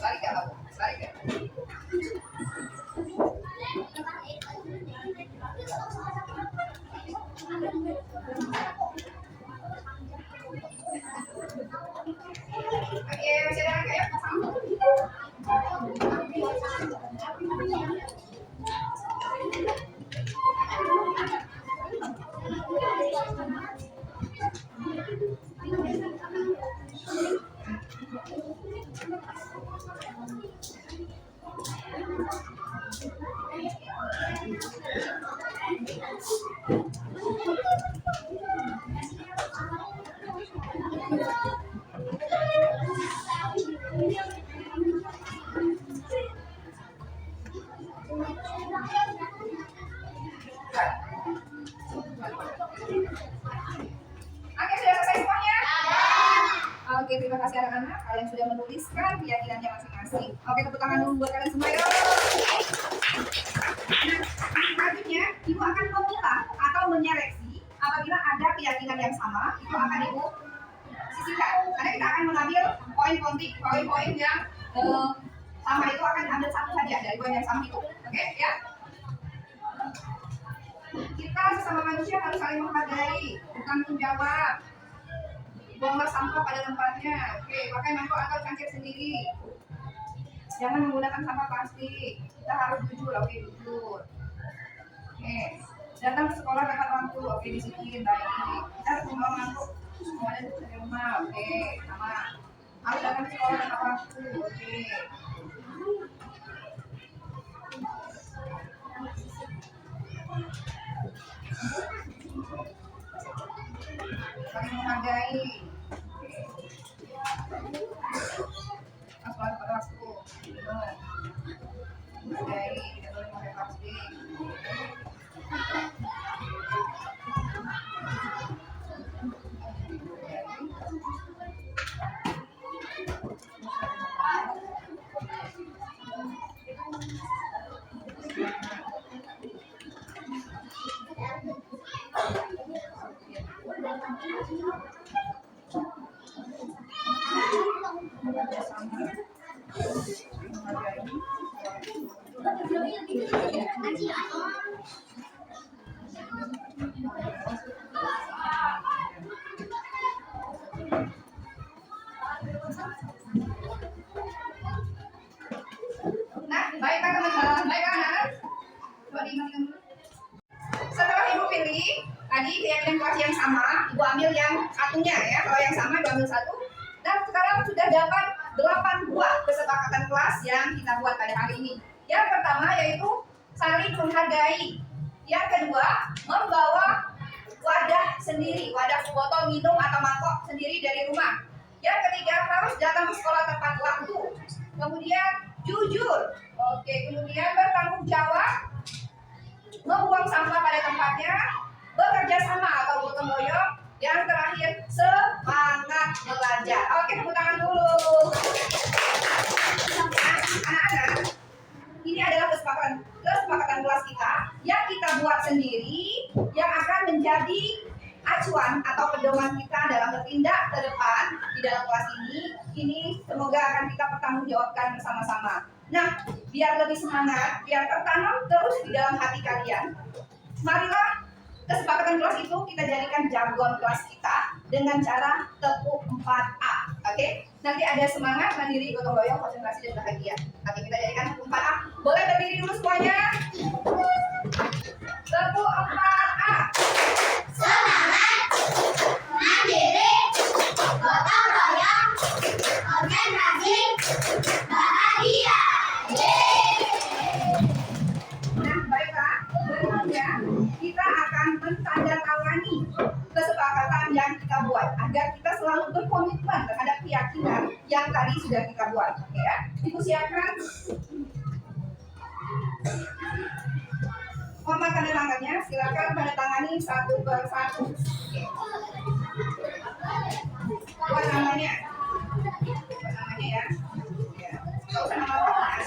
Balik ya, Pak. Balik ya. Oke, masih ada nggak ya? Oke, sudah selesai semuanya? Oke, terima kasih anak-anak. Kalian sudah menuliskan keyakinannya masing-masing. Oke, tepuk tangan dulu buat kalian semua ya. Nah, selanjutnya Ibu akan memilah atau menyeleksi apabila ada keyakinan yang sama, itu akan Ibu sisihkan. Karena kita akan mengambil poin-poin yang sama itu akan ambil satu saja dari poin yang sama itu. Oke, ya. Kita sesama manusia harus saling menghargai, bukan menjawab. Buanglah sampah pada tempatnya. Oke, pakai mangkok atau cangkir sendiri. Jangan menggunakan sampah plastik. Kita harus jujur, oke, jujur. Oke, datang ke sekolah tepat waktu, oke, disiplin, baik. Kita harus membawa mangkok semuanya di rumah, oke, sama. Harus datang ke sekolah tepat waktu, oke. Saling menghargai. Pas pada waktu. Menghargai, tidak boleh pakai plastik. Nah, baiklah teman-teman, baiklah anak-anak. Coba diingat-ingat dulu. Setelah Ibu pilih tadi keyakinan kelas yang sama, Ibu ambil yang satunya ya. Kalau yang sama Ibu ambil satu. Dan sekarang sudah dapat 8 buah kesepakatan kesepakatan kelas yang kita buat pada hari ini. Yang pertama yaitu saling menghargai. Yang kedua, membawa wadah sendiri, wadah botol minum atau mangkok sendiri dari rumah. Yang ketiga, harus datang ke sekolah tepat waktu. Kemudian jujur. Oke, kemudian bertanggung jawab, membuang sampah pada tempatnya, bekerja sama atau gotong royong. Yang terakhir, semangat belajar. Oke, tepuk tangan dulu. Anak-anak, ini adalah kesepakatan kelas kita yang kita buat sendiri, yang akan menjadi acuan atau pedoman kita dalam bertindak ke depan di dalam kelas ini. Ini semoga akan kita pertanggungjawabkan bersama-sama. Nah, biar lebih semangat, biar tertanam terus di dalam hati kalian, marilah kesepakatan kelas itu kita jadikan jargon kelas kita dengan cara tepuk 4A. Oke? Nanti ada semangat, mandiri, gotong royong, konsentrasi, dan bahagia. Oke, kita jadikan tepuk 4A. Boleh berdiri dulu semuanya? Tepuk 4A. Semangat, mandiri, gotong royong, konsentrasi, bahagia. Nah, baiklah. Berikutnya, kita akan mentandatangani kesepakatan yang kita buat agar kita selalu berkomitmen terhadap keyakinan yang tadi sudah kita buat. Oke ya? Ibu siapkan. Mohon tanda tangannya, silakan tanda tangani satu persatu. Oke. Buat namanya. Buat namanya ya. Ya. Nggak usah nama apa.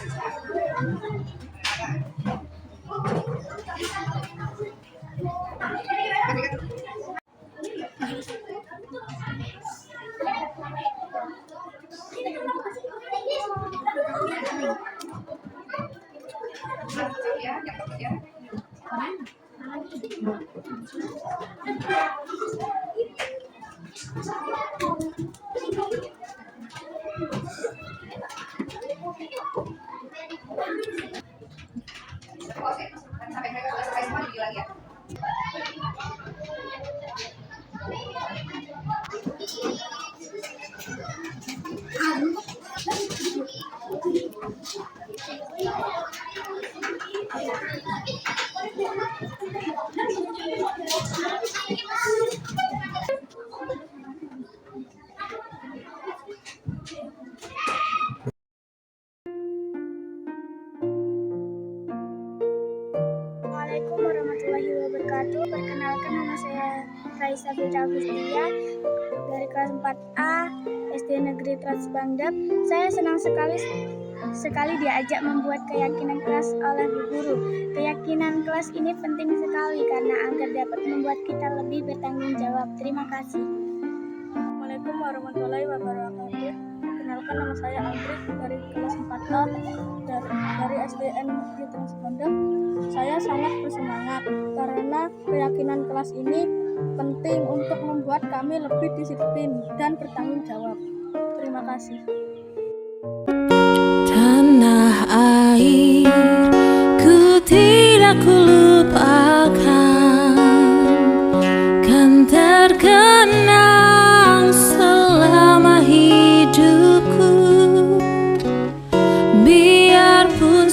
Sampai mereka selesai semua dibilang ya. Assalamualaikum warahmatullahi wabarakatuh. Perkenalkan, nama saya Raisa Fitra Agustia dari kelas 4A SD Negeri Trasbangdap. Saya senang sekali diajak membuat keyakinan kelas oleh Bu Guru. Keyakinan kelas ini penting sekali karena agar dapat membuat kita lebih bertanggung jawab. Terima kasih. Assalamualaikum warahmatullahi wabarakatuh. Perkenalkan, nama saya Aldrich dari kelas 4A dari SDN Negeri Trasbangdap. Saya sangat bersemangat karena keyakinan kelas ini penting untuk membuat kami lebih disiplin dan bertanggung jawab. Terima kasih. tanah air ku tidak kulupakan, kan terkenang selama hidupku, biarpun